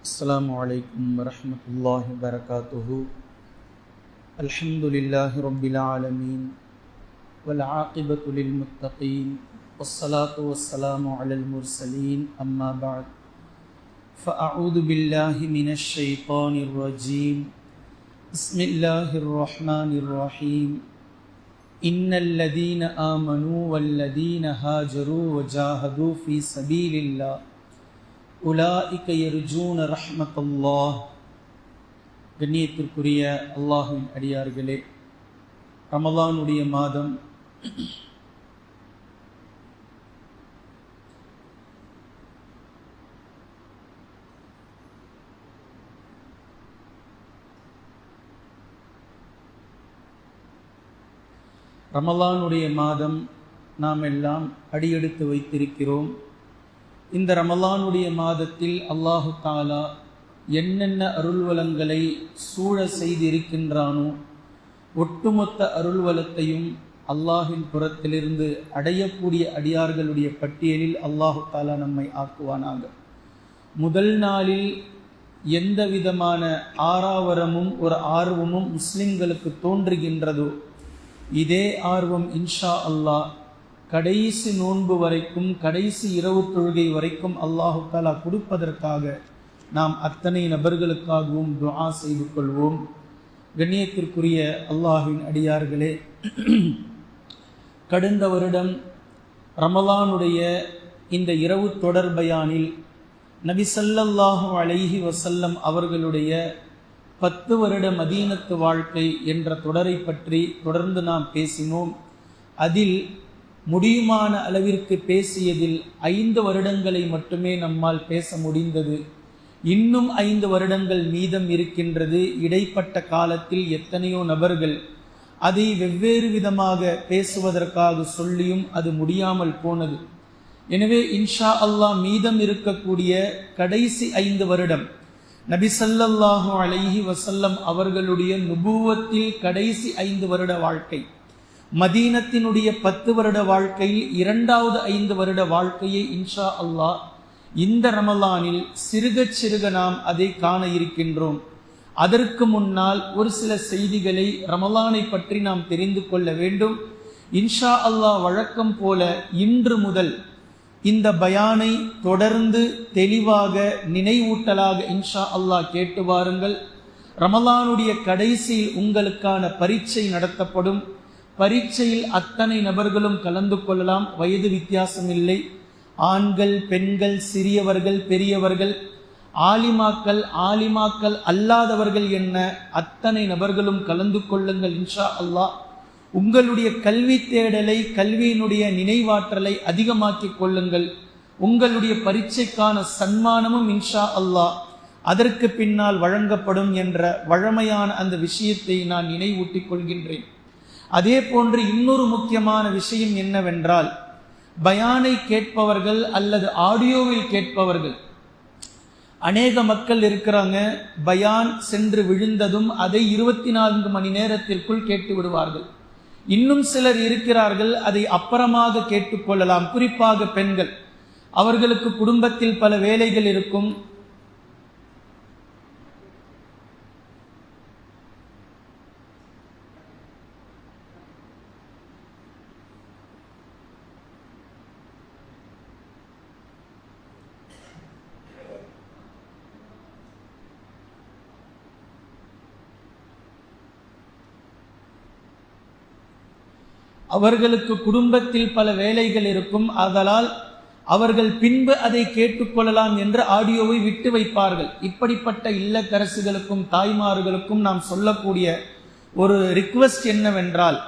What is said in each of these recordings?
Assalamu alaikum wa rahmatullahi wa barakatuhu. Alhamdulillahi rabbil alameen wal aqibatu lil muttaqeen wassalatu wassalamu ala al mursaleen amma ba'd. Fa a'udhu billahi minash shaitanir rajim. Bismillahir rahmanir rahim. Innal ladhina amanu wal ladhina hajaru wa jahadu fi sabilillah உலாஇக யர்ஜூன ரஹ்மத்தல்லாஹ். கண்ணியத்திற்குரிய அல்லாஹ்வின் அடியார்களே, ரமலானுடைய மாதம் நாம் எல்லாம் அடியெடுத்து வைத்திருக்கிறோம். இந்த ரமலானுடைய மாதத்தில் அல்லாஹு தாலா என்னென்ன அருள்வளங்களை சூழ செய்திருக்கின்றானோ ஒட்டுமொத்த அருள்வளத்தையும் அல்லாஹின் புறத்திலிருந்து அடையக்கூடிய அடியார்களுடைய பட்டியலில் அல்லாஹு தாலா நம்மை ஆக்குவானாக. முதல் நாளில் எந்த விதமான ஆரவாரமும் ஒரு ஆர்வமும் முஸ்லிம்களுக்கு தோன்றுகின்றதோ இதே ஆர்வம் இன்ஷா அல்லாஹ் கடைசி நோன்பு வரைக்கும், கடைசி இரவு தொழுகை வரைக்கும் அல்லாஹு தஆலா கொடுப்பதற்காக நாம் அத்தனை நபர்களுக்காகவும் துஆ செய்து கொள்வோம். கண்ணியத்திற்குரிய அல்லாஹ்வின் அடியார்களே, கடந்த வருடம் ரமலானுடைய இந்த இரவு தொடர் பயானில் நபி ஸல்லல்லாஹு அலைஹி வஸல்லம் அவர்களுடைய 10 வருட மதீனத்து வாழ்க்கை என்ற தொடரை பற்றி தொடர்ந்து நாம் பேசினோம். அதில் முடியுமான அளவிற்கு பேசியதில் 5 வருடங்களை மட்டுமே நம்மால் பேச முடிந்தது. இன்னும் 5 வருடங்கள் மீதம் இருக்கின்றது. இடைப்பட்ட காலத்தில் எத்தனையோ நபர்கள் அதை வெவ்வேறு விதமாக பேசுவதற்காக சொல்லியும் அது முடியாமல் போனது. எனவே இன்ஷா அல்லாஹ் மீதம் இருக்கக்கூடிய கடைசி 5 வருடம் நபி ஸல்லல்லாஹு அலைஹி வஸல்லம் அவர்களுடைய நுபுவத்தில் கடைசி 5 வருட வாழ்க்கை, மதீனத்தினுடைய 10 வருட வாழ்க்கையில் 2வது 5 வருட வாழ்க்கையை இன்ஷா அல்லாஹ் இந்த ரமலானில் சிறுக நாம் அதை காண இருக்கின்றோம். அதற்கு முன்னால் ஒரு சில செய்திகளை ரமலானை பற்றி நாம் தெரிந்து கொள்ள வேண்டும். இன்ஷா அல்லாஹ் வழக்கம் போல இன்று முதல் இந்த பயானை தொடர்ந்து தெளிவாக நினைவூட்டலாக இன்ஷா அல்லாஹ் கேட்டு வாருங்கள். ரமலானுடைய கடைசியில் உங்களுக்கான பரீட்சை நடத்தப்படும். பரீட்சையில் அத்தனை நபர்களும் கலந்து கொள்ளலாம், வயது வித்தியாசம் இல்லை. ஆண்கள், பெண்கள், சிறியவர்கள், பெரியவர்கள், ஆலிமாக்கள் அல்லாதவர்கள் என்ன அத்தனை நபர்களும் கலந்து கொள்ளுங்கள். இன்ஷா அல்லாஹ் உங்களுடைய கல்வி தேடலை, கல்வியினுடைய நினைவாற்றலை அதிகமாக்கி கொள்ளுங்கள். உங்களுடைய பரீட்சைக்கான சன்மானமும் இன்ஷா அல்லாஹ் அதற்கு பின்னால் வழங்கப்படும் என்ற வழமையான அந்த விஷயத்தை நான் நினைவூட்டிக் கொள்கின்றேன். அதே போன்று இன்னொரு முக்கியமான விஷயம் என்னவென்றால், பயானை கேட்பவர்கள் அல்லது ஆடியோவில் கேட்பவர்கள் அநேக மக்கள் இருக்கிறாங்க. பயான் சென்று விழுந்ததும் அதை 24 மணி நேரத்திற்குள் கேட்டு விடுவார்கள். இன்னும் சிலர் இருக்கிறார்கள், அதை அப்புறமாக கேட்டுக்கொள்ளலாம். குறிப்பாக பெண்கள், அவர்களுக்கு குடும்பத்தில் பல வேலைகள் இருக்கும். அவர்களுக்கு குடும்பத்தில் பல வேலைகள் இருக்கும். ஆதலால் அவர்கள் பின்பு அதை கேட்டுக்கொள்ளலாம் என்று ஆடியோவை விட்டு வைப்பார்கள். இப்படிப்பட்ட இல்லத்தரசிகளுக்கும் தாய்மார்களுக்கும் நாம் சொல்லக்கூடிய ஒரு ரிக்வெஸ்ட் என்னவென்றால்,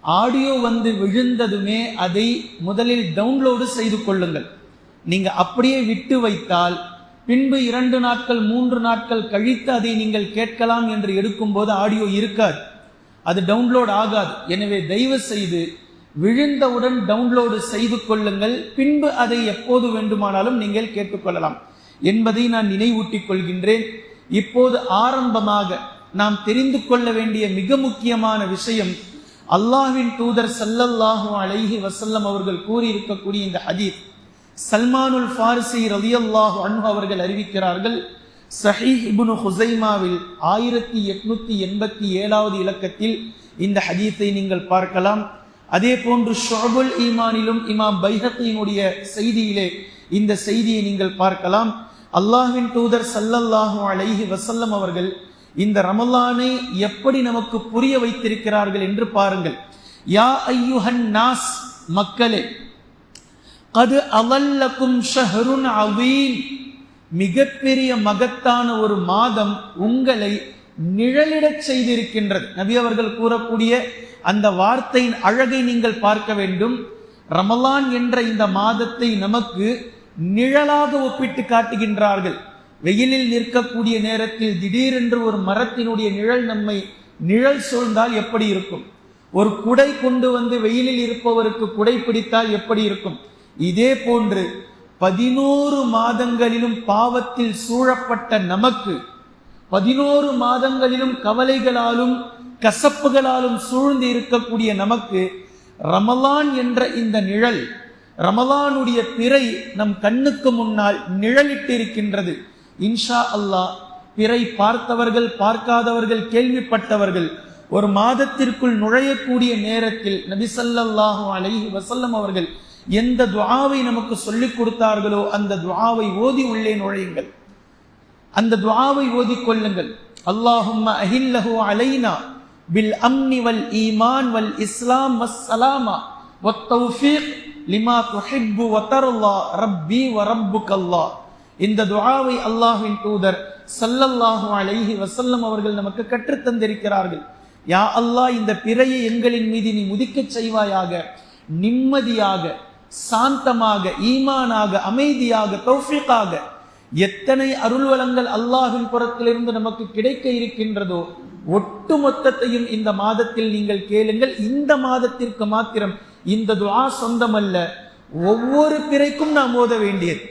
ஆடியோ வந்து விழுந்ததுமே அதை முதலில் டவுன்லோடு செய்து கொள்ளுங்கள். நீங்க அப்படியே விட்டு வைத்தால் பின்பு 2 நாட்கள் 3 நாட்கள் கழித்து அதை நீங்கள் கேட்கலாம் என்று எடுக்கும்போது ஆடியோ இருக்காது, அது டவுன்லோட் ஆகாது. எனவே தயவு செய்து விழுந்தவுடன் டவுன்லோடு செய்து கொள்ளுங்கள். பின்பு அதை எப்போது வேண்டுமானாலும் நீங்கள் கேட்டுக்கொள்ளலாம் என்பதை நான் நினைவூட்டிக் கொள்கின்றேன். இப்போது ஆரம்பமாக நாம் தெரிந்து கொள்ள வேண்டிய மிக முக்கியமான விஷயம், அல்லாஹ்வின் தூதர் ஸல்லல்லாஹு அலைஹி வஸல்லம் அவர்கள் கூறியிருக்கக்கூடிய இந்த ஹதீஸ். சல்மானுல் ஃபாரிசி ரலியல்லாஹு அன்ஹு அவர்கள் அறிவிக்கிறார்கள், சஹீஹ் இப்னு ஹுஸைமாவில் 1887வது இலக்கத்தில் இந்த ஹதீஸை நீங்கள் பார்க்கலாம். அதே போன்று ஷுஅபுல் ஈமானிலும் இமாம் பைஹக்கியினுடைய செய்தியிலே இந்த செய்தியை நீங்கள் பார்க்கலாம். அல்லாஹ்வின் தூதர் ஸல்லல்லாஹு அலைஹி வஸல்லம் அவர்கள் இந்த ரமலானை எப்படி நமக்கு புரிய வைத்திருக்கிறார்கள் என்று பாருங்கள். யா அய்யுஹன் நாஸ், மக்களே, கது அவல்லக்கும் ஷஹ்ருன் அவீம், மிகப்பெரிய மகத்தான ஒரு மாதம் உங்களை நிழலிடச் செய்திருக்கின்றது. நபி அவர்கள் கூறக்கூடிய அந்த வார்த்தையின் அழகை நீங்கள் பார்க்க வேண்டும். ரமலான் என்ற இந்த மாதத்தை நமக்கு நிழலாக ஒப்பிட்டு காட்டுகின்றார்கள். வெயிலில் நிற்கக்கூடிய நேரத்தில் திடீரென்று ஒரு மரத்தினுடைய நிழல் நம்மை நிழல் சூழ்ந்தால் எப்படி இருக்கும்? ஒரு குடை கொண்டு வந்து வெயிலில் இருப்பவருக்கு குடை பிடித்தால் எப்படி இருக்கும்? இதே போன்று 11 மாதங்களிலும் பாவத்தில் சூழப்பட்ட நமக்கு, 11 மாதங்களிலும் கவலைகளாலும் கசப்புகளாலும் சூழ்ந்து இருக்கக்கூடிய நமக்கு ரமலான் என்ற இந்த நிழல், ரமலானுடைய பிறை நம் கண்ணுக்கு முன்னால் நிழலிட்டு இருக்கின்றது. இன்ஷா அல்லாஹ் பிறை பார்த்தவர்கள், பார்க்காதவர்கள், கேள்விப்பட்டவர்கள் ஒரு மாதத்திற்குள் நுழையக்கூடிய நேரத்தில் நபி ஸல்லல்லாஹு அலைஹி வஸல்லம் அவர்கள் எந்த துஆவை நமக்கு சொல்லிக் கொடுத்தார்களோ அந்த துஆவை ஓதி உள்ளே நுழையுங்கள். அந்த துஆவை ஓதிக் கொள்ளுங்கள். அல்லாஹும்ம அஹில்லஹு அலைனா பில் அம்னி வல் ஈமான் வல் இஸ்லாம் வஸ் ஸலாமா வத் தௌஃபீக் லிமா துஹிப்பு வ தர்லா ரப்பி வ ரப்புக்கல்லாஹ். இந்த துஆவை அல்லாஹ்வின் தூதர் ஸல்லல்லாஹு அலைஹி வஸல்லம் அவர்கள் நமக்கு கற்றுத் தந்திருக்கிறார்கள். யா அல்லாஹ், இந்த பிறையை எங்களின் மீது நீ முதிக்கச் செய்வாயாக, நிம்மதியாக, சாந்தமாக, ஈமானாக, அமைதியாக, தௌஃபீக்காக. எத்தனை அருள்வளங்கள் அல்லாஹ்வின் புறத்திலிருந்து நமக்கு கிடைக்க இருக்கின்றதோ ஒட்டு மொத்தத்தையும் இந்த மாதத்தில் நீங்கள் கேளுங்கள். இந்த மாதத்திற்கு மாத்திரம் இந்த துஆ சொந்தமல்ல, ஒவ்வொரு பிறைக்கும் நாம் ஓத வேண்டியது.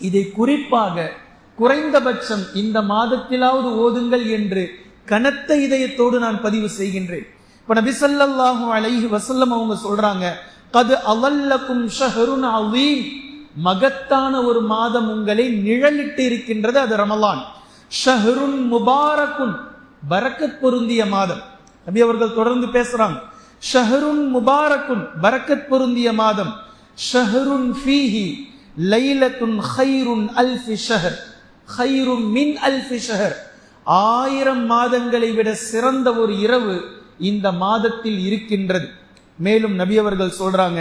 இதை குறிப்பாக குறைந்தபட்சம் இந்த மாதத்திலாவது ஓதுங்கள் என்று கனத்த இதயத்தோடு நான் பதிவு செய்கின்றேன். இப்ப நபி ஸல்லல்லாஹு அலைஹி வஸல்லம் அவங்க சொல்றாங்க, கது அவல்லக்கும் ஷஹ்ருன் அவீம், மகத்தான ஒரு மாதம் உங்களை நிழலிட்டு இருக்கின்றது, அது ரமலான். ஷஹ்ருன் முபாரக்குன், பரக்கத் பொருந்திய மாதம். நபி அவர்கள் தொடர்ந்து பேசுறாங்க, ஷஹ்ருன் முபாரக்குன், பரக்கத் பொருந்திய மாதம். ஷஹ்ருன் ஃபீஹி லைலத்துன் ഖൈറുன் அல்ஃபி ஷஹர், ഖൈറുம் மின் அல்ஃபி ஷஹர். 1000 மாதங்களை விட சிறந்த ஒரு இரவு இந்த மாதத்தில் இருக்கின்றது. மேலும் நபி அவர்கள் சொல்றாங்க,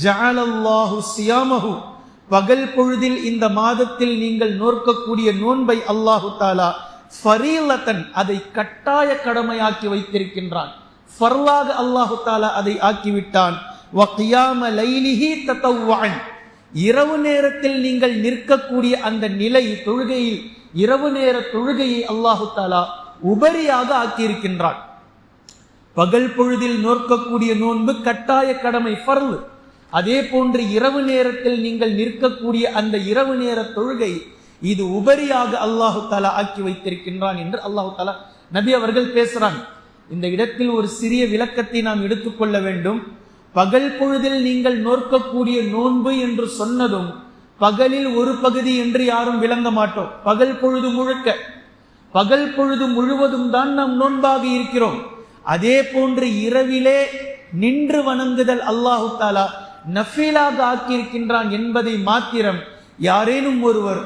ஜஅலல்லாஹு சியாமஹு, பகல் பொழுதில் இந்த மாதத்தில் நீங்கள் நோக்கக்கூடிய நோன்பை அல்லாஹு தஆலா ஃபரீலத்தன், அதை கட்டாய கடமையாக்கி வைத்திருக்கின்றான். ஃபர்லாக அல்லாஹு தஆலா அதை ஆக்கிவிட்டான். வ கியாம லைலிஹி ததவ்வஅன், இரவு நேரத்தில் நீங்கள் நிற்கக்கூடிய அந்த நிலை, தொழுகையில் இரவு நேர தொழுகையை அல்லாஹு தஆலா உபரியாக ஆக்கியிருக்கின்றான். பகல் பொழுதில் நோக்கக்கூடிய நோன்பு கட்டாய கடமை, ஃபர்ல். அதே போன்று இரவு நேரத்தில் நீங்கள் நிற்கக்கூடிய அந்த இரவு நேர தொழுகை, இது உபரியாக அல்லாஹு தஆலா ஆக்கி வைத்திருக்கின்றான் என்று அல்லாஹு தஆலா நபி அவர்கள் பேசுறாங்க. இந்த இடத்தில் ஒரு சிறிய விளக்கத்தை நாம் எடுத்துக்கொள்ள வேண்டும். பகல் பொழுதில் நீங்கள் நோக்கக்கூடிய நோன்பு என்று சொன்னதும் பகலில் ஒரு பகுதி என்று யாரும் விளங்க மாட்டோம். பகல் பொழுது முழுக்க, பகல் பொழுது முழுவதும் தான் நாம் நோன்பாக இருக்கிறோம். அதே போன்று இரவிலே நின்று வணங்குதல் அல்லாஹு தஆலா நஃபீலாக ஆக்கியிருக்கின்றான் என்பதை மாத்திரம் யாரேனும் ஒருவர்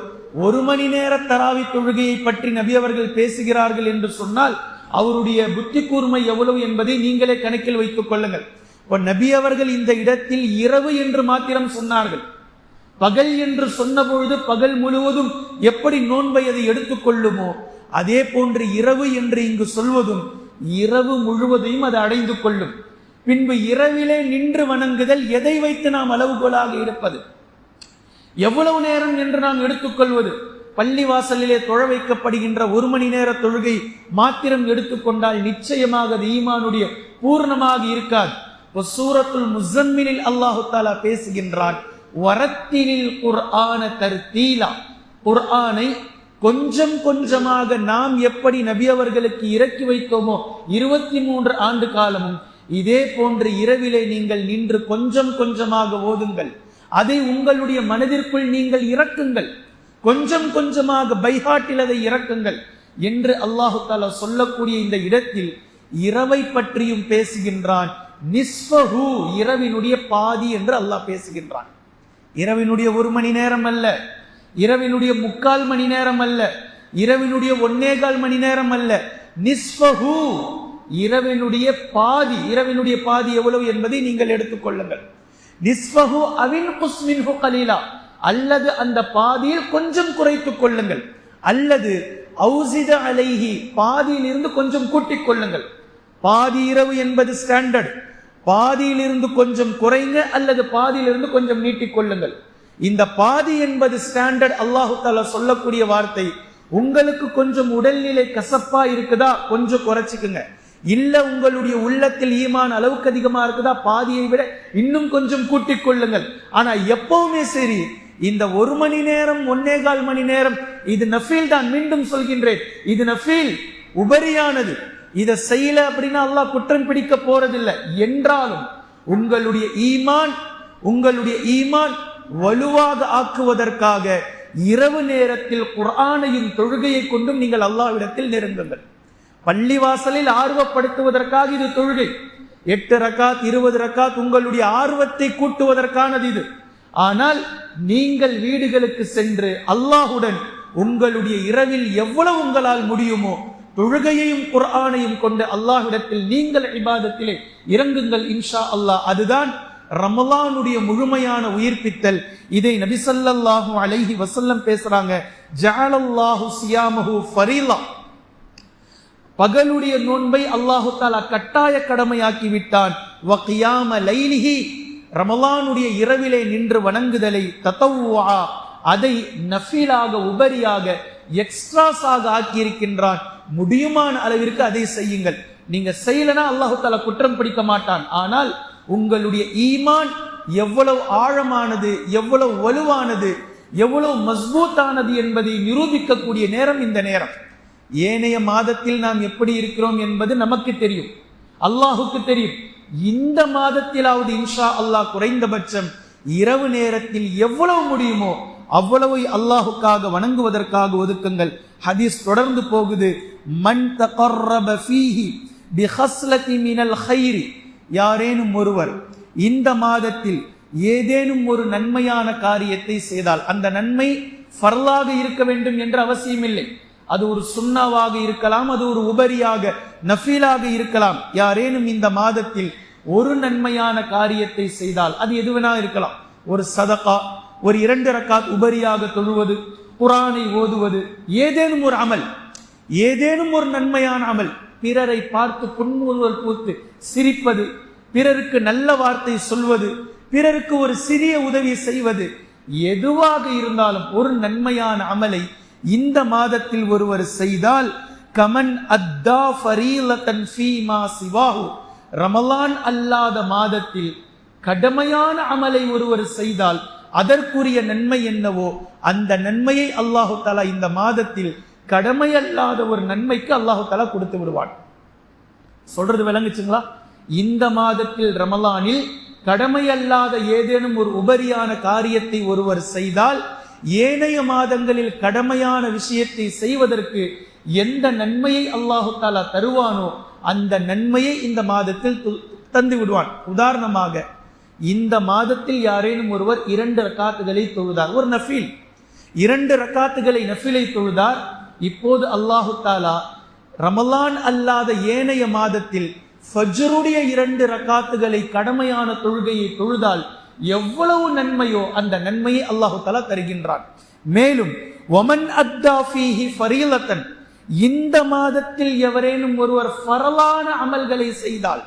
1 மணி நேர தராவி தொழுகையை பற்றி நபி அவர்கள் பேசுகிறார்கள் என்று சொன்னால் அவருடைய புத்தி கூர்மை எவ்வளவு என்பதை நீங்களே கணக்கில் வைத்துக் கொள்ளுங்கள். நபி அவர்கள் இந்த இடத்தில் இரவு என்று மாத்திரம் சொன்னார்கள். பகல் என்று சொன்ன பொழுது பகல் முழுவதும் எப்படி நோன்பை அதை எடுத்துக்கொள்ளுமோ அதே போன்று இரவு என்று இங்கு சொல்வதும் இரவு முழுவதையும் அது அடைந்து கொள்ளும். பின்பு இரவிலே நின்று வணங்குதல் எதை வைத்து நாம் அளவுகோலாக இருப்பது? எவ்வளவு நேரம் என்று நாம் எடுத்துக்கொள்வது? பள்ளி வாசலிலே தொழ வைக்கப்படுகின்ற 1 மணி நேர தொழுகை மாத்திரம் எடுத்துக்கொண்டால் நிச்சயமாக அது ஈமானுடைய பூர்ணமாக இருக்காது. சூரத்துல் முஸம்மிலில் அல்லாஹு தஆலா பேசுகின்றான், வரத்தினில் குர்ஆன தர்தீலா, குர்ஆனை கொஞ்சம் கொஞ்சமாக நாம் எப்படி நபி அவர்களுக்கு இறக்கி வைத்தோமோ 23 ஆண்டு காலமும் இதே போன்று இரவிலே நீங்கள் நின்று கொஞ்சம் கொஞ்சமாக ஓதுங்கள். அதை உங்களுடைய மனதிற்குள் நீங்கள் இறக்குங்கள். கொஞ்சம் கொஞ்சமாக பைஹாட்டில் அதை இறக்குங்கள் என்று அல்லாஹு தாலா சொல்லக்கூடிய இந்த இடத்தில் இரவை பற்றியும் பேசுகின்றான். நிஸ்ஃபஹு, இரவினுடைய பாதி என்று அல்லாஹ் பேசுகின்றான். இரவினுடைய 1 மணி நேரம் அல்ல, இரவினுடைய 3/4 மணி நேரம் அல்ல, இரவினுடைய 1.25 மணி நேரம் அல்ல. நிஸ்ஃபஹு, இரவினுடைய பாதி. இரவினுடைய பாதி எவ்வளவு என்பதை நீங்கள் எடுத்துக்கொள்ளுங்கள். நிஸ்ஃபஹு அவின் குஸ்மின்ஹு கலீலா, அல்லது அந்த பாதியில் கொஞ்சம் குறைத்துக் கொள்ளுங்கள், அல்லது ஔசித அலைஹி, பாதியிலிருந்து கொஞ்சம் கூட்டிக் கொள்ளுங்கள். பாதி இரவு என்பது ஸ்டாண்டர்ட். பாதியிலிருந்து கொஞ்சம் குறைங்க, அல்லது பாதியிலிருந்து கொஞ்சம் நீட்டிக் கொள்ளுங்கள். இந்த பாதி என்பது ஸ்டாண்டர்ட். அல்லாஹு தாலா சொல்லக்கூடிய வார்த்தை, உங்களுக்கு கொஞ்சம் உடல்நிலை கசப்பா இருக்குதா, கொஞ்சம் குறைச்சிக்குங்க. இல்ல உங்களுடைய உள்ளத்தில் ஈமான் அளவுக்கு அதிகமா இருக்குதா, பாதியை விட இன்னும் கொஞ்சம் கூட்டிக் கொள்ளுங்கள். ஆனா எப்பவுமே சரி, இந்த 1 மணி நேரம் 1.25 மணி நேரம் இது நஃபீல் தான். மீண்டும் சொல்கின்றேன், இது நஃபீல், உபரியானது. இதை செய்யல அப்படின்னா அல்லாஹ் குற்றம் பிடிக்க போறதில்லை. என்றாலும் உங்களுடைய ஈமான் வலுவாக ஆக்குவதற்காக இரவு நேரத்தில் குர்ஆனையும் தொழுகையை கொண்டும் நீங்கள் அல்லாஹ்விடத்தில் நெருங்குங்கள். பள்ளிவாசலில் ஆர்வப்படுத்துவதற்காக இது தொழுகை. 8 ரக்காத் 20 ரக்காத் உங்களுடைய ஆர்வத்தை கூட்டுவதற்கானது இது. ஆனால் நீங்கள் வீடுகளுக்கு சென்று அல்லாஹுடன் உங்களுடைய இரவில் எவ்வளவு உங்களால் முடியுமோ தொழுகையையும் குர்ஆனையும் கொண்டு அல்லாஹ்விடத்தில் நீங்கள் இபாதத்திலே இறங்குங்கள் இன்ஷா அல்லாஹ். அதுதான் ரமலானுடைய முழுமையான உயிர்ப்பித்தல். இதை நபி ஸல்லல்லாஹு அலைஹி வஸல்லம் பேசுறாங்க. ஜஅலல்லாஹு சியாமஹு ஃபரீலா, பகலுடைய நோன்பை அல்லாஹு தஆலா கட்டாய கடமையாக்கி விட்டான். வ கியாம லைலிஹி, ரமலானுடைய இரவிலே நின்று வணங்குதலை ததவ்வுஆ, அதை நஃபீலாக உபரியாக எக்ஸ்ட்ராஸாக ஆக்கி இருக்கின்றான். முடியுமான அளவிற்கு அதை செய்யுங்கள். நீங்க செய்யலனா அல்லாஹு தஆலா குற்றம் பிடிக்க மாட்டான். ஆனால் உங்களுடைய ஈமான் எவ்வளவு ஆழமானது, எவ்வளவு வலுவானது, எவ்வளவு மஸ்பூத்தானது என்பதை நிரூபிக்கக்கூடிய நேரம் இந்த நேரம். ஏனைய மாதத்தில் நாம் எப்படி இருக்கிறோம் என்பது நமக்கு தெரியும், அல்லாஹுக்கு தெரியும். இந்த மாதத்திலாவது இன்ஷா அல்லாஹ் குறைந்தபட்சம் இரவு நேரத்தில் எவ்வளவு முடியுமோ அவ்வளவு அல்லாஹுக்காக வணங்குவதற்காக ஒதுக்குங்கள். ஹதீஸ் தொடர்ந்து போகுது. மன் தகர்ரப ஃபீஹி பிஹஸ்லதி மினல் கைரி, யாரேனும் ஒருவர் இந்த மாதத்தில் ஏதேனும் ஒரு நன்மையான காரியத்தை செய்தால், அந்த நன்மை ஃபர்லாக இருக்க வேண்டும் என்ற அவசியம் இல்லை. அது ஒரு சுன்னாவாக இருக்கலாம், அது ஒரு உபரியாக நஃபீலாக இருக்கலாம். யாரேனும் இந்த மாதத்தில் ஒரு நன்மையான காரியத்தை செய்தால், அது எதுவெனா இருக்கலாம். ஒரு சதகா, ஒரு 2 ரக்காத் உபரியாக தொழுவது, குர்ஆனை ஓதுவது, ஏதேனும் ஒரு அமல், ஏதேனும் ஒரு நன்மையான அமல், பிறரை பார்த்து புன்முறுவல் பூத்து சிரிப்பது, பிறருக்கு நல்ல வார்த்தை சொல்வது, பிறருக்கு ஒரு சிறிய உதவி செய்வது, எதுவாக இருந்தாலும் ஒரு நன்மையான அமலை இந்த மாதத்தில் ஒருவர் செய்தால், கமன் அத்தா ஃபரீலத்தன் ஃபீமா சிவாஹு, ரமலான் அல்லாத மாதத்தில் கடமையான அமலை ஒருவர் செய்தால் அதற்குரிய நன்மை என்னவோ அந்த நன்மையை அல்லாஹு தஆலா இந்த மாதத்தில் கடமை அல்லாத ஒரு நன்மைக்கு அல்லாஹு தஆலா கொடுத்து விடுவான். சொல்றது விளங்குச்சுங்களா? இந்த மாதத்தில் ரமலானில் கடமை அல்லாத ஏதேனும் ஒரு உபரியான காரியத்தை ஒருவர் செய்தால், ஏனைய மாதங்களில் கடமையான விஷயத்தை செய்வதற்கு எந்த நன்மையை அல்லாஹு தஆலா தருவானோ அந்த நன்மையை இந்த மாதத்தில் தந்து விடுவான். உதாரணமாக, இந்த மாதத்தில் யாரேனும் ஒருவர் 2 ரக்காத்துகளை தொழுதார், ஒரு நஃபீல் 2 ரக்காத்துகளை நஃபீலை தொழுதார். இப்போது அல்லாஹு தஆலா ரமலான் அல்லாத ஏனைய மாதத்தில் ஃபஜ்ருடைய 2 ரக்காத்துகளை கடமையான தொழுகையை தொழுதால் எவ்வளவு நன்மையோ அந்த நன்மையை அல்லாஹு தஆலா தருகின்றான். மேலும் வமன் அத்தா ஃபீஹி ஃபரீலத்தன், இந்த மாதத்தில் எவரேனும் ஒருவர் ஃபரலான அமல்களை செய்தால்,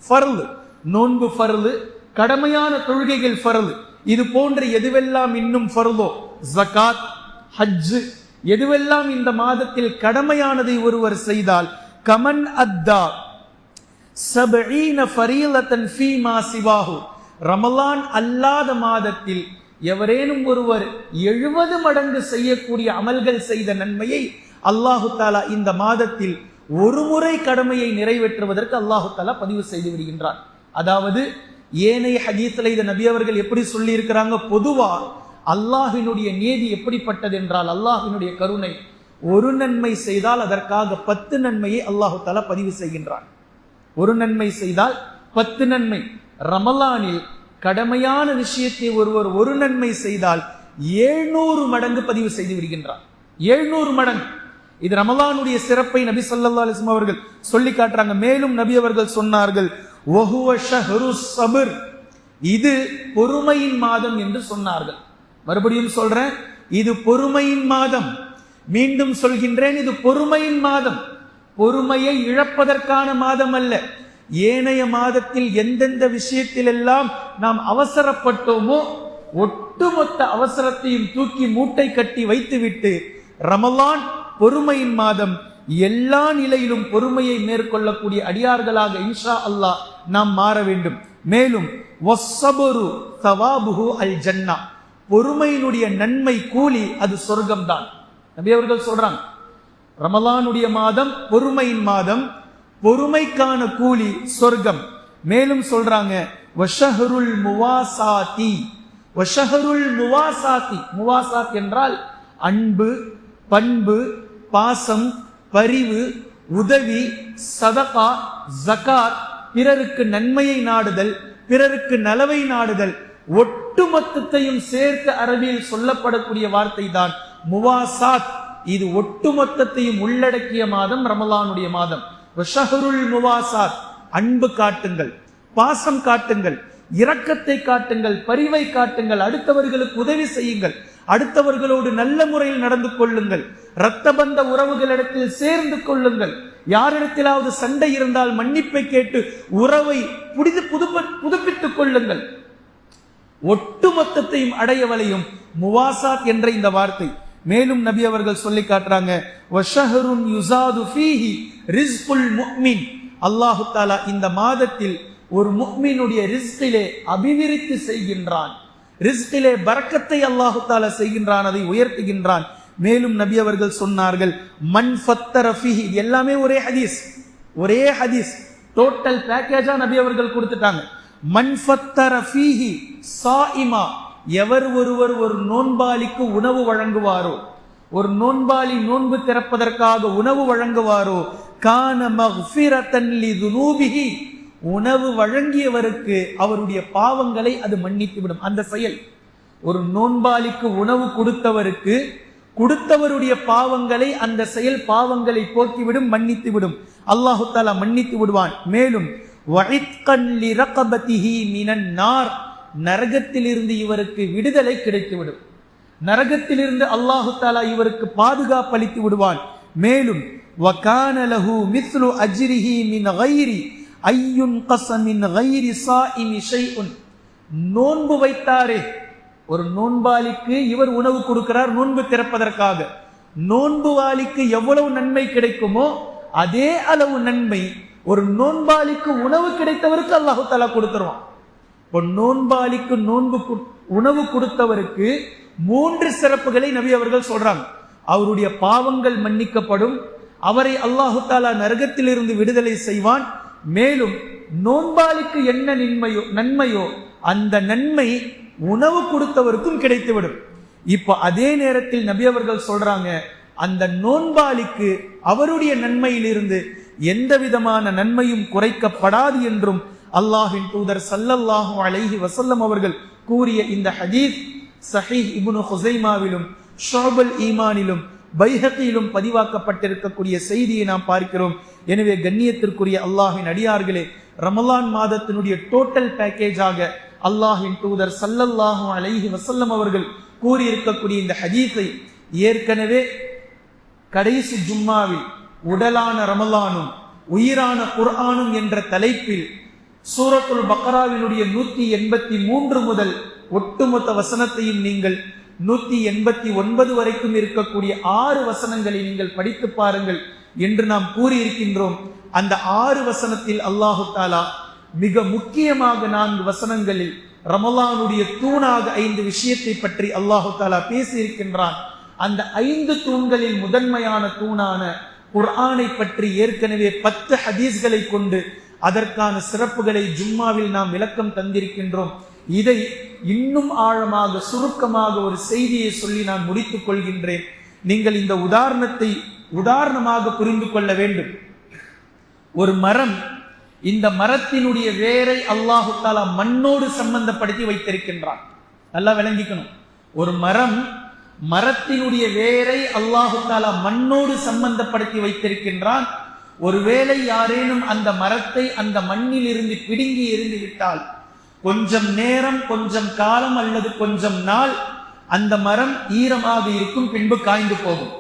ஃபர்லு நோன்பு ஃபர்லு, கடமையான தொழுகைகள் ஃபர்லு, இது போன்ற எதுவெல்லாம் இன்னும் ஃபர்லோ, ஜகாத், ஹஜ், எதுவெல்லாம் இந்த மாதத்தில் கடமையானதை ஒருவர் செய்தால், கமன் அத்தா 70 ஃபரீலத்தன் ஃபீமா சிவாஹு, ரமலான் அல்லாத மாதத்தில் எவரேனும் ஒருவர் 70 மடங்கு செய்யக்கூடிய அமல்கள் செய்த நன்மையை அல்லாஹு தஆலா இந்த மாதத்தில் ஒரு முறை கடமையை நிறைவேற்றுவதற்கு அல்லாஹு தஆலா பதிவு செய்து விடுகின்றான். அதாவது ஏனைய ஹதீஸ்ல இத நபி அவர்கள் எப்படி சொல்லி இருக்கிறாங்க, பொதுவா அல்லாஹ்வினுடைய நீதி எப்படிப்பட்டது என்றால், அல்லாஹ்வினுடைய கருணை, ஒரு நன்மை செய்தால் அதற்காக 10 நன்மையை அல்லாஹு தஆலா பதிவு செய்கின்றான். ஒரு நன்மை செய்தால் 10 நன்மை. ரமலானில் கடமையான விஷயத்தை ஒருவர் ஒரு நன்மை செய்தால் 700 மடங்கு பதிவு செய்து விடுகின்றார். 700 மடங்கு. இது ரமலானுடைய சிறப்பை நபி ஸல்லல்லாஹு அலைஹி வஸல்லம் அவர்கள் சொல்லி காட்டுறாங்க. மேலும் நபி அவர்கள் சொன்னார்கள், வஹுவ ஷஹ்ருஸ் ஸப்ர், இது பொறுமையின் மாதம் என்று சொன்னார்கள். மறுபடியும் சொல்றேன், இது பொறுமையின் மாதம். மீண்டும் சொல்கின்றேன், இது பொறுமையின் மாதம். பொறுமையை இழப்பதற்கான மாதம் அல்ல. ஏனைய மாதத்தில் எந்தெந்த விஷயத்தில் எல்லாம் நாம் அவசரப்பட்டோமோ ஒட்டுமொத்த அவசரத்தையும் தூக்கி மூட்டை கட்டி வைத்துவிட்டு, ரமலான் பொறுமையின் மாதம், எல்லா நிலையிலும் பொறுமையை மேற்கொள்ளக்கூடிய அடியார்களாக இன்ஷா அல்லாஹ் நாம் மாற வேண்டும். மேலும் வஸ்ஸபரு தவாபுஹு அல் ஜன்னா, பொறுமையினுடைய நன்மை கூலி அது சொர்க்கம்தான். நபி அவர்கள் சொல்றாங்க, ரமலானுடைய மாதம் பொறுமையின் மாதம், பொறுமைக்கான கூலி சொர்க்கம். மேலும் சொல்றாங்க, வஷஹருல் முவாசாதி, வஷஹருல் முவாசாதி, முவாசாத் என்றால் அன்பு, பண்பு, பாசம், பரிவு, உதவி, சதகா, ஜகாத், பிறருக்கு நன்மையை நாடுதல், பிறருக்கு நலவை நாடுதல், ஒட்டுமொத்தத்தையும் சேர்த்து அரபியில் சொல்லப்படக்கூடிய வார்த்தை தான் முவாசாத். இது ஒட்டுமொத்தத்தையும் உள்ளடக்கிய மாதம் ரமலானுடைய மாதம். வஷஹருல் முவாசாத், அன்பு காட்டுங்கள், பாசம் காட்டுங்கள், இரக்கத்தை காட்டுங்கள், பரிவை காட்டுங்கள், அடுத்தவர்களுக்கு உதவி செய்யுங்கள், அடுத்தவர்களோடு நல்ல முறையில் நடந்து கொள்ளுங்கள், இரத்த பந்த உறவுகளிடத்தில் சேர்ந்து கொள்ளுங்கள், யாரிடத்திலாவது சண்டை இருந்தால் மன்னிப்பை கேட்டு உறவை புதுப்பித்துக் கொள்ளுங்கள். ஒட்டுமொத்தத்தையும் அடையவளையும் முவாசாத் என்ற இந்த வார்த்தை. மேலும் நபி அவர்கள் சொல்லி காட்டுறாங்க, வஷஹருன் யுஸாது ஃபீஹி ரிஸ்குல் முஃமின், அல்லாஹு தஆலா இந்த மாதத்தில் ஒரு முஃமினுடைய ரிஸ்கிலே அபிவிருத்தி செய்கின்றான், ரிஸ்கிலே பரக்கத்தை அல்லாஹு தஆலா செய்கின்றான், அதை உயர்த்துகின்றான். மேலும் நபி அவர்கள் சொன்னார்கள், மன் ஃபத்தர ஃபீஹி, எல்லாமே ஒரே ஹதீஸ், ஒரே ஹதீஸ், டோட்டல் பேக்கேஜா நபி அவர்கள் கொடுத்துட்டாங்க. மன் ஃபத்தர ஃபீஹி ஸாயிமா, எவர் ஒருவர் ஒரு நோன்பாளிக்கு உணவு வழங்குவாரோ, ஒரு நோன்பாளி நோன்பு திறப்பதற்காக உணவு வழங்குவாரோ, கான மக்ஃபிரத்தன் லிதுனூபிஹி, உணவு வழங்கியவருக்கு அவருடைய பாவங்களை அது மன்னித்து விடும். அந்த செயல், ஒரு நோன்பாளிக்கு உணவு கொடுத்தவருக்கு கொடுத்தவருடைய பாவங்களை அந்த செயல் பாவங்களை போக்கிவிடும், மன்னித்து விடும். அல்லாஹு தஆலா மன்னித்து விடுவான். மேலும் வஇத்கன் லிரகபதிஹி மினன் நார், நரகத்திலிருந்து இவருக்கு விடுதலை கிடைத்துவிடும், நரகத்திலிருந்து அல்லாஹு தஆலா இவருக்கு பாதுகாப்பு அளித்து விடுவான். மேலும் வகான லஹு மிஸ்லு அஜ்ரிஹி மின் கைரி ஐயுன் கஸமின் கைரி ஸாயிமி ஷைஉன், நோன்பு வைத்தாரே ஒரு நோன்பாளிக்கு இவர் உணவு கொடுக்கிறார் நோன்பு திறப்பதற்காக, நோன்புவாளிக்கு எவ்வளவு நன்மை கிடைக்குமோ அதே அளவு நன்மை ஒரு நோன்பாளிக்கு உணவு கிடைத்தவருக்கு அல்லாஹு தஆலா கொடுத்துருவான். இப்போ நோன்பாளிக்கு உணவு கொடுத்தவருக்கு 3 சிறப்புகளை நபி அவர்கள் சொல்றாங்க. அவருடைய பாவங்கள் மன்னிக்கப்படும், அவரை அல்லாஹு தஆலா நரகத்திலிருந்து விடுதலை செய்வான். மேலும் நோன்பாளிக்கு என்ன நன்மையோ அந்த நன்மை உணவு கொடுத்தவருக்கும் கிடைத்துவிடும். இப்ப அதே நேரத்தில் நபி அவர்கள் சொல்றாங்க, அந்த நோன்பாளிக்கு அவருடைய நன்மையிலிருந்து எந்த விதமான நன்மையும் குறைக்கப்படாது என்றும் அல்லாஹ்வின் தூதர் ஸல்லல்லாஹு அலைஹி வஸல்லம் அவர்கள் கூறிய இந்த ஹதீஸ் ஸஹீஹ் இப்னு ஹுஸைமாவிலும் ஷுஅபுல் ஈமானிலும் பைஹகியிலும் பதிவாக்கப்பட்டிருக்கக்கூடிய செய்தியை நாம் பார்க்கிறோம். எனவே கண்ணியத்திற்குரிய அல்லாஹ்வின் அடியார்களே, ரமலான் மாதத்தினுடைய டோட்டல் பேக்கேஜாக அல்லாஹ்வின் தூதர் ஸல்லல்லாஹு அலைஹி வஸல்லம் அவர்கள் கூறியிருக்கக்கூடிய இந்த ஹதீஸை ஏற்கனவே கடைசி ஜும்மாவில் உடலான ரமலானும் உயிரான குர்ஆனும் என்ற தலைப்பில் சூரத்துல் பக்ராவினுடைய 183 முதல் ஒட்டுமொத்த வசனத்தையும் நீங்கள் 189 வரைக்கும் இருக்கக்கூடிய 6 வசனங்களை நீங்கள் படித்து பாருங்கள் என்று நாம் கூறியிருக்கின்றோம். அந்த 6 வசனத்தில் அல்லாஹு தஆலா மிக முக்கியமாக 4 வசனங்களில் ரமலானுடைய தூணாக 5 விஷயத்தை பற்றி அல்லாஹு தஆலா பேசியிருக்கின்றான். அந்த 5 தூண்களில் முதன்மையான தூணான குர்ஆனை பற்றி ஏற்கனவே 10 ஹதீஸ்களை கொண்டு அதற்கான சிறப்புகளை ஜும்மாவில் நாம் விளக்கம் தந்திருக்கின்றோம். இதை இன்னும் ஆழமாக சுருக்கமாக ஒரு செய்தியை சொல்லி நான் முடித்துக் கொள்கின்றேன். நீங்கள் இந்த உதாரணத்தை உதாரணமாக புரிந்து கொள்ள வேண்டும். ஒரு மரம், இந்த மரத்தினுடைய வேரை அல்லாஹு தஆலா மண்ணோடு சம்பந்தப்படுத்தி வைத்திருக்கின்றான். நல்லா விளங்கிக்கணும். ஒரு மரத்தினுடைய வேரை அல்லாஹு தஆலா மண்ணோடு சம்பந்தப்படுத்தி வைத்திருக்கின்றான். ஒருவேளை யாரேனும் அந்த மரத்தை அந்த மண்ணில் இருந்து பிடுங்கி எறிந்து விட்டால் கொஞ்சம் நேரம், கொஞ்சம் காலம் அல்லது கொஞ்சம் நாள் அந்த மரம் ஈரமாக இருக்கும், பின்பு காய்ந்து போகும்.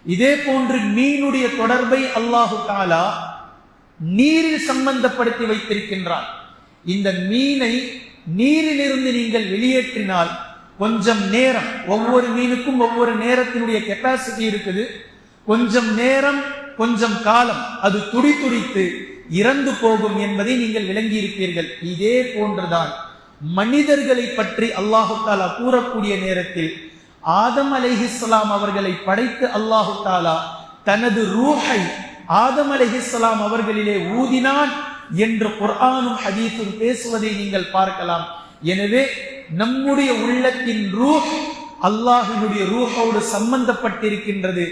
இதே போன்று மீனுடைய தொடர்பை அல்லாஹு தஆலா நீரில் சம்பந்தப்படுத்தி வைத்திருக்கின்றான். இந்த மீனை நீரிலிருந்து நீங்கள் வெளியேற்றினால் கொஞ்சம் நேரம், ஒவ்வொரு மீனுக்கும் ஒவ்வொரு நேரத்தினுடைய கெப்பாசிட்டி இருக்குது. கொஞ்சம் நேரம், கொஞ்சம் காலம் அது துடித்து இறந்து போகும் என்பதை நீங்கள் விளங்கி இருப்பீர்கள். இதே போன்றுதான் மனிதர்களை பற்றி அல்லாஹு தஆலா கூறக்கூடிய நேரத்தில் ஆதம் அலைஹிஸ்ஸலாம் அவர்களை படைத்து அல்லாஹு தஆலா தனது ரூஹை ஆதம் அலைஹிஸ்ஸலாம் அவர்களிலே ஊதினான் என்று குர்ஆனும் ஹதீஸும் பேசுவதை நீங்கள் பார்க்கலாம். எனவே நம்முடைய உள்ளத்தின் ரூஹ் அல்லாஹ்வினுடைய ரூஹோடு சம்பந்தப்பட்டிருக்கின்றது.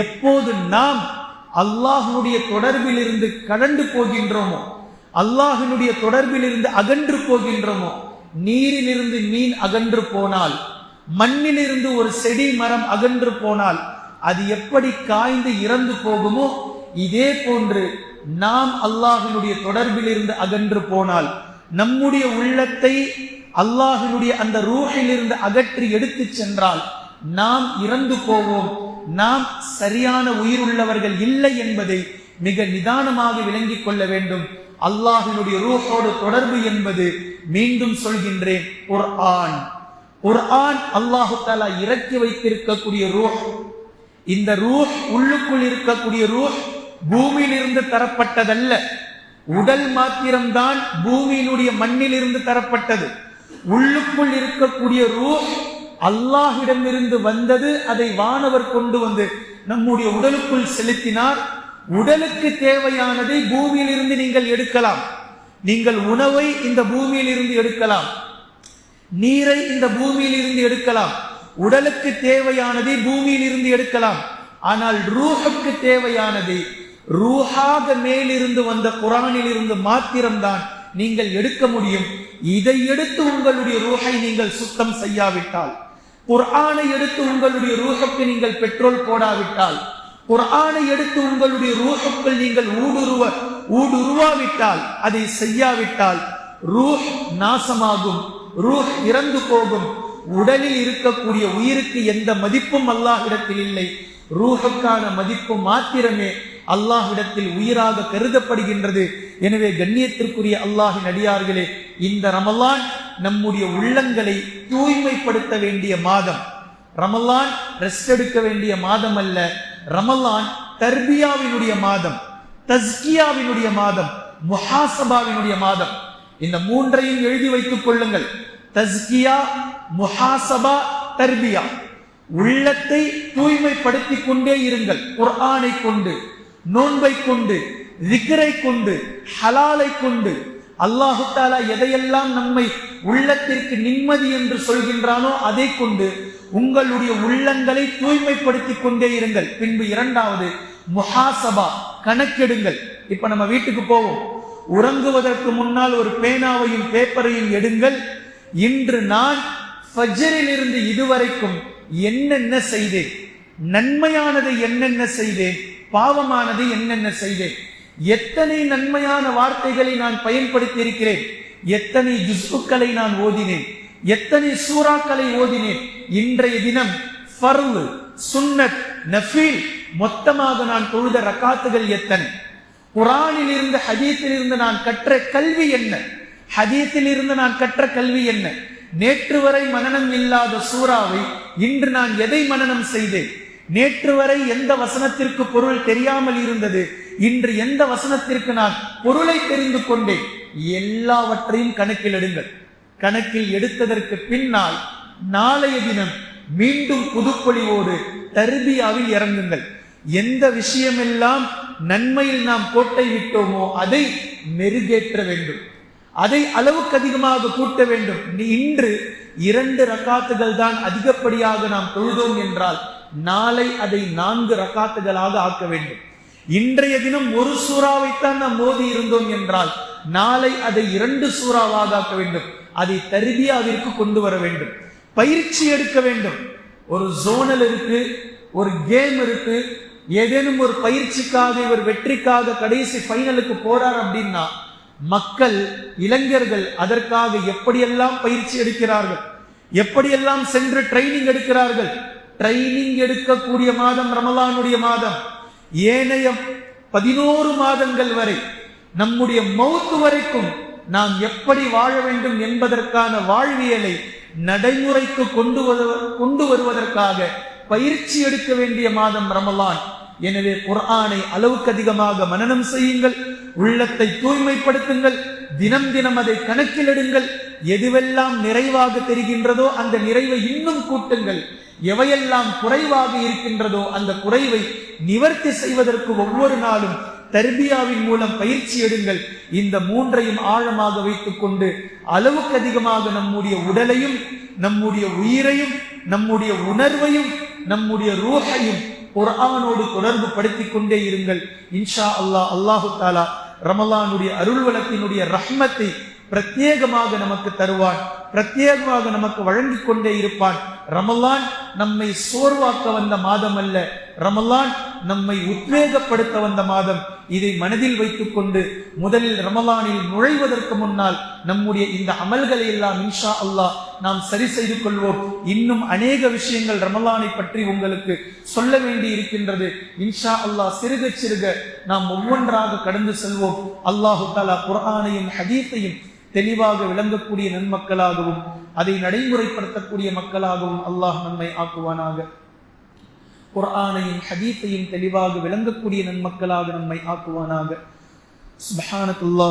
எப்போது நாம் அல்லாஹ்வுடைய தொடர்பில் இருந்து கடந்து போகின்றோமோ, அல்லாஹ்வினுடைய தொடர்பில் இருந்து அகன்று போகின்றோமோ, நீரிலிருந்து மீன் அகன்று போனால், மண்ணிலிருந்து ஒரு செடி மரம் அகன்று போனால் அது எப்படி காய்ந்து இறந்து போகுமோ, இதே போன்று நாம் அல்லாஹ்வினுடைய தொடர்பில் இருந்து அகன்று போனால், நம்முடைய உள்ளத்தை அல்லாஹ்வினுடைய அந்த ரூஹிலிருந்து அகற்றி எடுத்து சென்றால் நாம் இறந்து போவோம். நாம் சரியான உயிர் உள்ளவர்கள் இல்லை என்பதை மிக நிதானமாக விளங்கிக் கொள்ள வேண்டும். அல்லாஹ்வினுடைய ரூஹோடு தொடர்பு என்பது, மீண்டும் சொல்கின்றேன், குர்ஆன் அல்லாஹு தஆலா இறக்கி வைத்திருக்கக்கூடிய ரூஹ். இந்த ரூஹ், உள்ளுக்குள் இருக்கக்கூடிய ரூஹ் பூமியில் இருந்து தரப்பட்டதல்ல. உடல் மாத்திரம்தான் பூமியினுடைய மண்ணில் இருந்து தரப்பட்டது. உள்ளுக்குள் இருக்கக்கூடிய ரூஹ் அல்லாஹ்விடமிருந்து வந்தது. அதை வானவர் கொண்டு வந்து நம்முடைய உடலுக்குள் செலுத்தினார். உடலுக்கு தேவையானதை பூமியில் இருந்து நீங்கள் எடுக்கலாம். நீங்கள் உணவை இந்த பூமியில் இருந்து எடுக்கலாம், நீரை இந்த பூமியில் இருந்து எடுக்கலாம், உடலுக்கு தேவையானதை பூமியில் இருந்து எடுக்கலாம். ஆனால் ரூஹுக்கு தேவையானதை ரூஹாக மேலிருந்து வந்த குர்ஆனில் இருந்து மாத்திரம்தான் நீங்கள் எடுக்க முடியும். இதை எடுத்து உங்களுடைய ரூஹை நீங்கள் சுத்தம் செய்யாவிட்டால், குர்ஆனை எடுத்து உங்களுடைய ரூஹுக்கு நீங்கள் பெட்ரோல் போடாவிட்டால், குர்ஆனை எடுத்து உங்களுடைய ரூஹுக்குள் நீங்கள் ஊடுருவாவிட்டால், அதை செய்யாவிட்டால் ரூஹ் நாசமாகும், ரூஹ் இறந்து போகும். உடலில் இருக்கக்கூடிய உயிருக்கு எந்த மதிப்பும் அல்லாஹ்விடத்தில் இல்லை. ரூஹுக்கான மதிப்பு மாத்திரமே அல்லாஹ்விடத்தில் உயிராக கருதப்படுகின்றது. எனவே கண்ணியத்திற்குரிய அல்லாஹ்வின் அடியார்களே, இந்த ரமலான் நம்முடைய உள்ளங்களை தூய்மைப்படுத்த வேண்டிய மாதம். ரமலான் ரெஸ்ட் எடுக்க வேண்டிய மாதம் அல்ல. ரமலான் தர்பியாவினுடைய மாதம், தஸ்கியாவினுடைய மாதம், முஹாசபாவினுடைய மாதம். இந்த மூன்றையும் எழுதி வைத்துக் கொள்ளுங்கள். தஸ்கியா, முஹாசபா, தர்பியா. உள்ளத்தை தூய்மைப்படுத்திக் கொண்டே இருங்கள். குர்ஆனை கொண்டு, நோன்பை கொண்டு, திக்ரை கொண்டு, ஹலாலை கொண்டு. அல்லாஹு தஆலா எதையெல்லாம் நம்மை உள்ளத்திற்கு நிம்மதி என்று சொல்கின்றானோ அதை கொண்டு உங்களுடைய உள்ளங்களை தூய்மைப்படுத்திக் கொண்டே இருங்கள். பின்பு இரண்டாவது முஹாசபா, கணக்கெடுங்கள். இப்ப நம்ம வீட்டுக்கு போவோம், உறங்குவதற்கு முன்னால் ஒரு பேனாவையும் பேப்பரையும் எடுங்கள். இன்று நான் ஃபஜ்ரில் இருந்து இதுவரைக்கும் என்னென்ன செய்தேன், நன்மையானதை என்னென்ன செய்தேன், பாவமானதை என்னென்ன செய்தேன், எத்தனை நன்மையான வார்த்தைகளை நான் பயன்படுத்தி இருக்கிறேன், எத்தனை ஜுஸ்களை நான் ஓதினேன், எத்தனை சூறாக்களை ஓதினேன், இன்றைய தினம் ஃபர்ல், சுன்னத், நஃபீல் மொத்தமாக நான் தொழுத ரக்காத்துகள் எத்தனை, குர்ஆனில் இருந்து ஹதீஸில் இருந்து நான் கற்ற கல்வி என்ன, ஹதீஸில் இருந்து நான் கற்ற கல்வி என்ன, நேற்று வரை மனனம் இல்லாத சூறாவை இன்று நான் எதை மனனம் செய்தேன், நேற்று வரை எந்த வசனத்திற்கு பொருள் தெரியாமல் இருந்தது, இன்று எந்த வசனத்திற்கு நான் பொருளை தெரிந்து கொண்டேன், எல்லாவற்றையும் கணக்கில் எடுங்கள். கணக்கில் எடுத்ததற்கு பின்னால் நாளைய தினம் மீண்டும் புதுப்பொழிவோடு தர்பியாவில் இறங்குங்கள். எந்த விஷயமெல்லாம் நன்மையில் நாம் கோட்டை விட்டோமோ அதை மெருகேற்ற வேண்டும். அதை அளவுக்கு அதிகமாக கூட்ட வேண்டும். இன்று 2 ரக்காத்துகள் தான் அதிகப்படியாக நாம் தொழுதோம் என்றால் நாளை அதை 4 ரக்காத்துகளாக ஆக்க வேண்டும். இன்றைய தினம் 1 சூறாவைத்தான் நாம் மோதி இருந்தோம் என்றால் நாளை அதை 2 சூறாவாக ஆக்க வேண்டும். அதை தர்பியாவிற்கு கொண்டு வர வேண்டும், பயிற்சி எடுக்க வேண்டும். ஒரு ஜோனல் இருக்கு, ஒரு கேம் இருக்கு, ஏதேனும் ஒரு பயிற்சிக்காக இவர் வெற்றிக்காக கடைசி ஃபைனலுக்கு போறார் அப்படின்னா மக்கள், இளைஞர்கள் அதற்காக எப்படியெல்லாம் பயிற்சி எடுக்கிறார்கள், எப்படியெல்லாம் சென்று ட்ரைனிங் எடுக்கிறார்கள். ட்ரைனிங் எடுக்கக்கூடிய மாதம் ரமலானுடைய மாதம். ஏனைய 11 மாதங்கள் வரை நம்முடைய மௌத்து வரைக்கும் நாம் எப்படி வாழ வேண்டும் என்பதற்கான வாழ்வியலை நடைமுறைக்கு கொண்டு வருவதற்காக பயிற்சி எடுக்க வேண்டிய மாதம் ரமலான். எனவே குர்ஆனை அளவுக்கு அதிகமாக மனனம் செய்யுங்கள், உள்ளத்தை தூய்மைப்படுத்துங்கள், தினம் தினம் அதை கணக்கிலெடுங்கள். எதுவெல்லாம் நிறைவாக தெரிகின்றதோ அந்த நிறைவை இன்னும் கூட்டுங்கள். எவையெல்லாம் குறைவாக இருக்கின்றதோ அந்த குறைவை நிவர்த்தி செய்வதற்கு ஒவ்வொரு நாளும் தர்பியாவின் மூலம் பயிற்சி எடுங்கள். இந்த 3ஐயும் ஆழமாக வைத்துக் கொண்டு அளவுக்கு அதிகமாக நம்முடைய உடலையும், நம்முடைய உயிரையும், நம்முடைய உணர்வையும், நம்முடைய ரூஹையும் குர்ஆனோடு தொடர்பு படுத்திக் கொண்டே இருங்கள். இன்ஷா அல்லாஹ், அல்லாஹு தாலா ரமலானுடைய அருள்வளத்தினுடைய ரஹ்மத்தை பிரத்யேகமாக நமக்கு தருவான், பிரத்யேகமாக நமக்கு வழங்கிக் கொண்டே இருப்பான். ரமலான் நம்மை சோர்வாக்க வந்த மாதம் அல்ல, ரமலான் நம்மை உத்வேகப்படுத்த வந்த மாதம். இதை மனதில் வைத்துக் கொண்டு முதலில் ரமலானில் நுழைவதற்கு முன்னால் நம்முடைய இந்த அமல்களை எல்லாம் இன்ஷா அல்லாஹ் நாம் சரி செய்து கொள்வோம். இன்னும் அநேக விஷயங்கள் ரமலானை பற்றி உங்களுக்கு சொல்ல வேண்டி இருக்கின்றது. இன்ஷா அல்லாஹ் சிறுக சிறுக நாம் ஒவ்வொன்றாக கடந்து செல்வோம். அல்லாஹு தஆலா குர்ஆனையும் ஹதீஸையும் தெளிவாக விளங்கக்கூடிய நன்மக்களாகவும் அதை நடைமுறைப்படுத்தக்கூடிய மக்களாகவும் அல்லாஹ் நம்மை ஆக்குவானாக. குர்ஆனையும் ஹதீஸையும் தெளிவாக விளங்கக்கூடிய நன்மக்களாக நம்மை ஆக்குவானாக. சுப்ஹானல்லாஹ்.